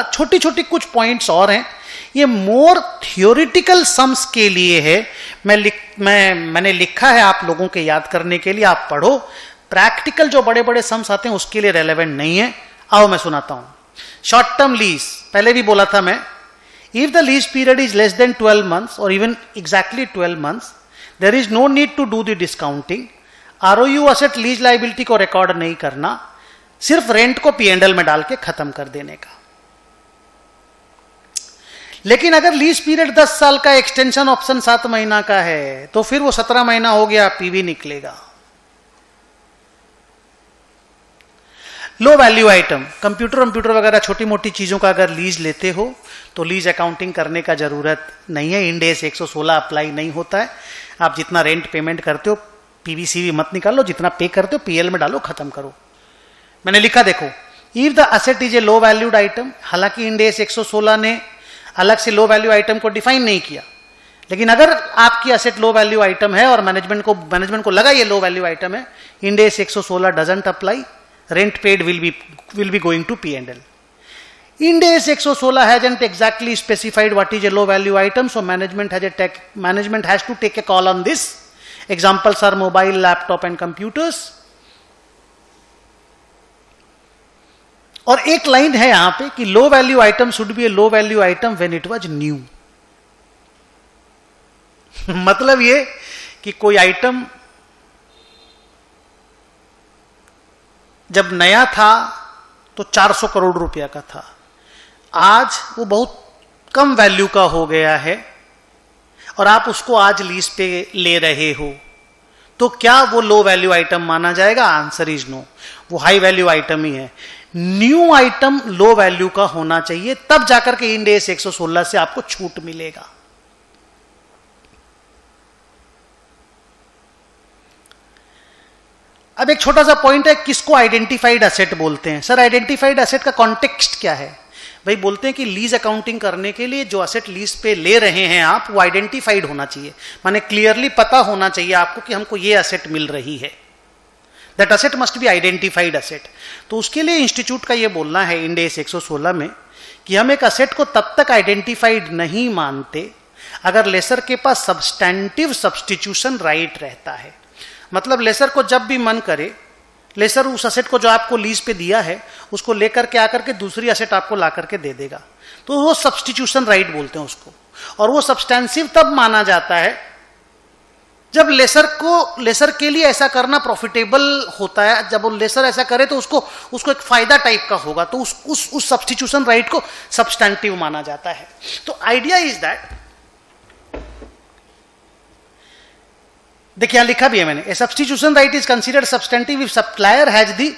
छोटी छोटी कुछ पॉइंट्स और हैं, ये मोर थियोरिटिकल सम्स के लिए है। मैंने लिखा है आप लोगों के याद करने के लिए, आप पढ़ो। प्रैक्टिकल जो बड़े बड़े सम्स आते हैं उसके लिए रेलेवेंट नहीं है। आओ मैं सुनाता हूं। शॉर्ट टर्म लीज, पहले भी बोला था मैं, if the lease period is less than 12 months और even exactly 12 months, there is no need to do the discounting. ROU asset lease liability को रिकॉर्ड नहीं करना, सिर्फ रेंट को पीएनडल में डाल के खत्म कर देने का। लेकिन अगर लीज पीरियड 10 साल का, एक्सटेंशन ऑप्शन 7 महीना का है, तो फिर वो 17 महीना हो गया, पीवी निकलेगा। लो वैल्यू आइटम, कंप्यूटर वगैरह छोटी मोटी चीजों का अगर लीज लेते हो तो लीज अकाउंटिंग करने का जरूरत नहीं है। इंड AS 116 अप्लाई नहीं होता है। आप जितना रेंट पेमेंट करते हो पीवीसीवी मत निकालो, जितना पे करते हो पीएल में डालो, खत्म करो। मैंने लिखा देखो, if the asset is a low valued item, हालांकि इंड AS 116 ने अलग से लो वैल्यू आइटम को डिफाइन नहीं किया, लेकिन अगर आपकी असेट लो वैल्यू आइटम है और मैनेजमेंट को लगा ये लो वैल्यू आइटम है, Ind AS 116 doesn't apply, rent paid will be going to P&L. Ind AS 116 hasn't exactly specified what is a low value item, so management has to take a call on this. Examples are mobile, laptop and computers. और एक line है यहां पे कि लो value item should be A low value item when it was new. मतलब ये कि कोई आइटम जब नया था तो 400 करोड़ रुपया का था, आज वो बहुत कम वैल्यू का हो गया है और आप उसको आज लीज पे ले रहे हो, तो क्या वो लो वैल्यू आइटम माना जाएगा? आंसर इज नो, वो हाई वैल्यू आइटम ही है। न्यू आइटम लो वैल्यू का होना चाहिए, तब जाकर के इंड AS 116 से आपको छूट मिलेगा। अब एक छोटा सा पॉइंट है, किसको आइडेंटिफाइड असेट बोलते हैं? सर आइडेंटिफाइड असेट का कॉन्टेक्स्ट क्या है? भाई बोलते हैं कि लीज अकाउंटिंग करने के लिए जो असेट लीज पे ले रहे हैं आप, वो आइडेंटिफाइड होना चाहिए, माने क्लियरली पता होना चाहिए आपको कि हमको ये असेट मिल रही है। That asset must be identified asset. तो उसके लिए इंस्टीट्यूट का ये बोलना है इंड AS 116 में कि हम एक असेट को तब तक आइडेंटिफाइड नहीं मानते अगर लेसर के पास सब्सटैंटिव सब्सटीट्यूशन राइट रहता है। मतलब लेसर को जब भी मन करे, लेसर उस असेट को जो आपको लीज पे दिया है उसको लेकर के आकर के दूसरी असेट आपको ला करके दे देगा, तो वो सब्सटीट्यूशन राइट बोलते हैं उसको। और वो सब्सटेंसिव तब माना जाता है जब लेसर के लिए ऐसा करना प्रॉफिटेबल होता है। जब वो लेसर ऐसा करे तो उसको एक फायदा टाइप का होगा, तो उस सब्सटीट्यूशन राइट को सब्सटैंटिव माना जाता है। तो आइडिया इज दैट, देखिए यहां लिखा भी है मैंने, a substitution right is considered substantive if supplier has the,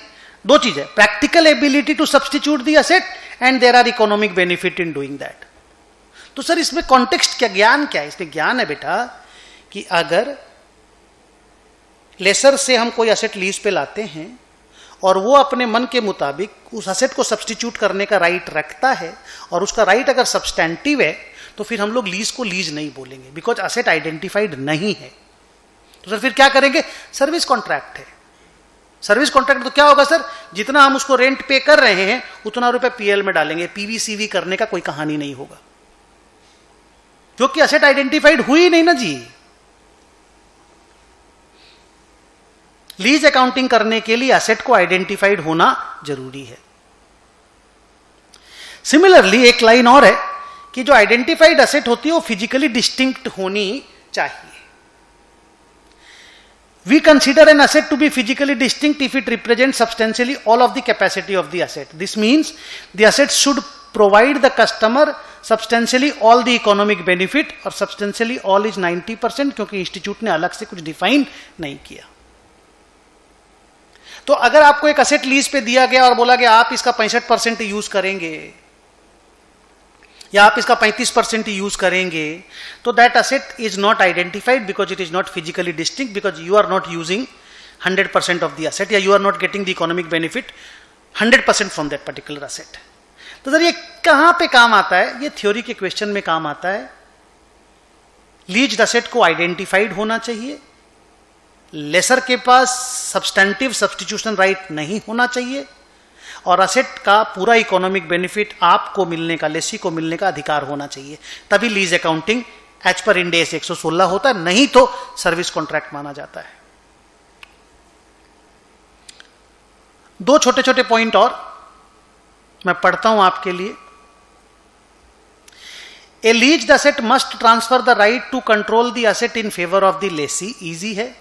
दो चीजें, practical ability to substitute the asset and there are economic benefit in doing that. तो सर इसमें कॉन्टेक्स्ट क्या, ज्ञान क्या है? इसमें ज्ञान है बेटा कि अगर लेसर से हम कोई असेट लीज पे लाते हैं और वो अपने मन के मुताबिक उस असेट को सब्सटीट्यूट करने का राइट रखता है और उसका राइट अगर सब्सटेंटिव है, तो फिर हम लोग लीज को लीज नहीं बोलेंगे, बिकॉज असेट आइडेंटिफाइड नहीं है। तो सर फिर क्या करेंगे? सर्विस कॉन्ट्रैक्ट है। सर्विस कॉन्ट्रैक्ट तो क्या होगा सर? जितना हम उसको रेंट पे कर रहे हैं उतना रुपए पीएल में डालेंगे, पीवीसीवी करने का कोई कहानी नहीं होगा, क्योंकि असेट आइडेंटिफाइड हुई नहीं ना जी। लीज अकाउंटिंग करने के लिए असेट को आइडेंटिफाइड होना जरूरी है। सिमिलरली एक लाइन और है कि जो आइडेंटिफाइड असेट होती है वो फिजिकली डिस्टिंक्ट होनी चाहिए। We consider an asset to be physically distinct if it represents substantially all of the capacity of the asset. This means the asset should provide the customer substantially all the economic benefit, और substantially all is 90%, क्योंकि institute ने अलग से कुछ define नहीं किया। तो अगर आपको एक असेट लीज पे दिया गया और बोला गया आप इसका 65% यूज करेंगे या आप इसका 35% यूज करेंगे, तो that asset is not identified because it is not physically distinct, because you are not using 100% of the asset, या you are not getting the economic benefit 100% from that particular asset. तो sir ये कहां पे काम आता है? ये theory के क्वेश्चन में काम आता है। लीज्ड असेट को आइडेंटिफाइड होना चाहिए, लेसर के पास सब्सटेंटिव सब्सटीट्यूशन राइट नहीं होना चाहिए, और असेट का पूरा इकोनॉमिक बेनिफिट आपको मिलने का, लेसी को मिलने का अधिकार होना चाहिए, तभी lease accounting as per Ind AS 116 होता है, नहीं तो सर्विस कॉन्ट्रैक्ट माना जाता है। दो छोटे छोटे पॉइंट और मैं पढ़ता हूं आपके लिए। A leased asset must transfer the right to control the asset in favour of the lessee. Easy है।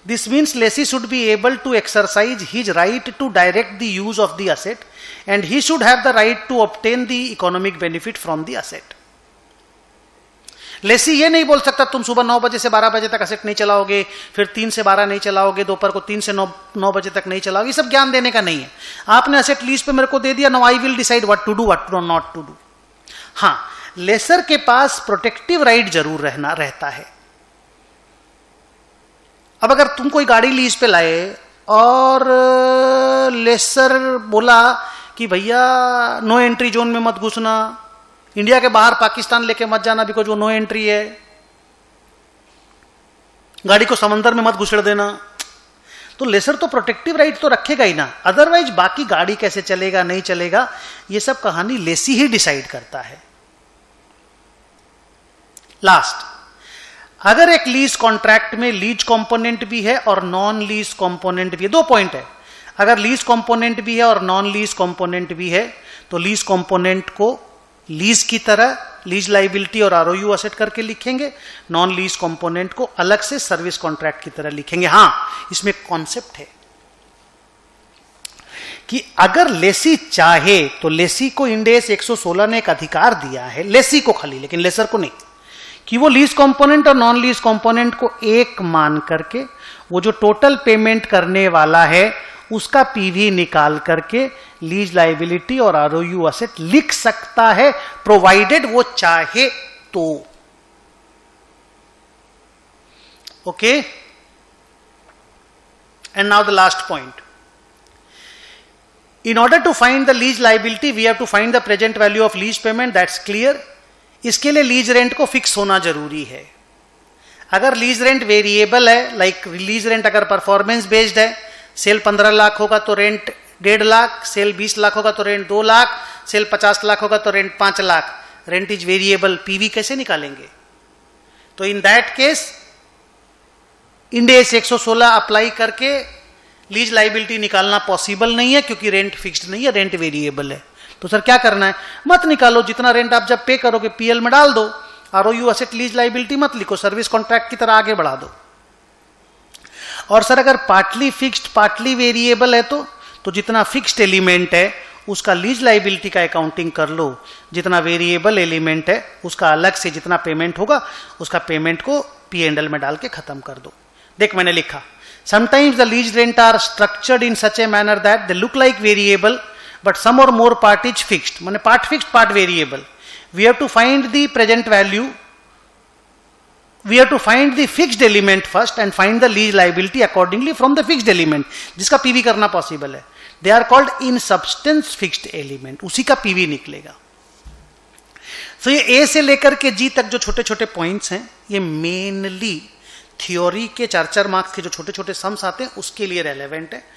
This means lessee should be able to exercise his right to direct the use of the asset and he should have the right to obtain the economic benefit from the asset. Lessee ये नहीं बोल सकता तुम सुबह 9 बजे से 12 बजे तक असेट नहीं चलाओगे, फिर 3 से 12 नहीं चलाओगे, दोपहर को 3 से 9 बजे तक नहीं चलाओगे। ये सब ज्ञान देने का नहीं है। आपने असेट लीज पे मेरे को दे दिया, now I will decide what to do, what not to do. हां, लेसर के पास प्रोटेक्टिव राइट जरूर रहता है। अब अगर तुम कोई गाड़ी लीज पे लाए और लेसर बोला कि भैया नो एंट्री जोन में मत घुसना, इंडिया के बाहर पाकिस्तान लेके मत जाना बिकॉज वो नो एंट्री है, गाड़ी को समंदर में मत घुसड़ देना, तो लेसर तो प्रोटेक्टिव राइट तो रखेगा ही ना। अदरवाइज बाकी गाड़ी कैसे चलेगा नहीं चलेगा ये सब कहानी लेसी ही डिसाइड करता है। लास्ट, अगर एक लीज कॉन्ट्रैक्ट में लीज कंपोनेंट भी है और नॉन लीज कंपोनेंट भी है, 2 पॉइंट है। अगर लीज कंपोनेंट भी है और नॉन लीज कंपोनेंट भी है तो लीज कंपोनेंट को लीज की तरह लीज लाइबिलिटी और ROU असेट करके लिखेंगे, नॉन लीज कंपोनेंट को अलग से सर्विस कॉन्ट्रैक्ट की तरह लिखेंगे। हां, इसमें कॉन्सेप्ट है कि अगर लेसी चाहे तो लेसी को इंड AS 116 ने एक अधिकार दिया है, लेसी को खाली, लेकिन लेसर को नहीं, कि वो लीज कंपोनेंट और नॉन लीज कंपोनेंट को एक मान करके वो जो टोटल पेमेंट करने वाला है उसका PV निकाल करके लीज लाइबिलिटी और ROU असेट लिख सकता है, प्रोवाइडेड वो चाहे तो। Okay, and now the last point. In order to find the lease liability, we have to find the present value of lease payment. That's clear. इसके लिए लीज रेंट को फिक्स होना जरूरी है। अगर लीज रेंट वेरिएबल है, like lease rent अगर performance based है, सेल 15 लाख होगा तो रेंट 1.5 लाख, सेल 20 लाख होगा तो रेंट 2 लाख, सेल 50 लाख होगा तो rent 5 lakh, rent is variable, PV कैसे निकालेंगे? तो in that case Ind AS 116 apply करके लीज लाइबिलिटी निकालना पॉसिबल नहीं है, क्योंकि रेंट फिक्स्ड नहीं है, रेंट वेरिएबल है। तो सर क्या करना है? मत निकालो, जितना रेंट आप जब पे करोगे PL में डाल दो, ROU असेट लीज लाइबिलिटी मत लिखो, सर्विस कॉन्ट्रैक्ट की तरह आगे बढ़ा दो। और सर अगर पार्टली फिक्स्ड पार्टली वेरिएबल है तो जितना फिक्स्ड एलिमेंट है उसका लीज लाइबिलिटी का अकाउंटिंग कर लो, जितना वेरिएबल एलिमेंट है उसका अलग से जितना पेमेंट होगा उसका पेमेंट को P&L में डाल के खत्म कर दो। देख मैंने लिखा, sometimes the lease rent are structured in such a manner that they look like variable but some or more part is fixed, माने part fixed part variable. We have to find the present value, we have to find the fixed element first and find the lease liability accordingly from the fixed element, जिसका PV करना possible है। They are called in substance fixed element, उसी का PV निकलेगा। तो ये A से लेकर के G तक जो छोटे छोटे पॉइंट्स हैं ये मेनली थ्योरी के 4-4 मार्क्स के जो छोटे छोटे सम्स आते हैं उसके लिए रेलेवेंट है।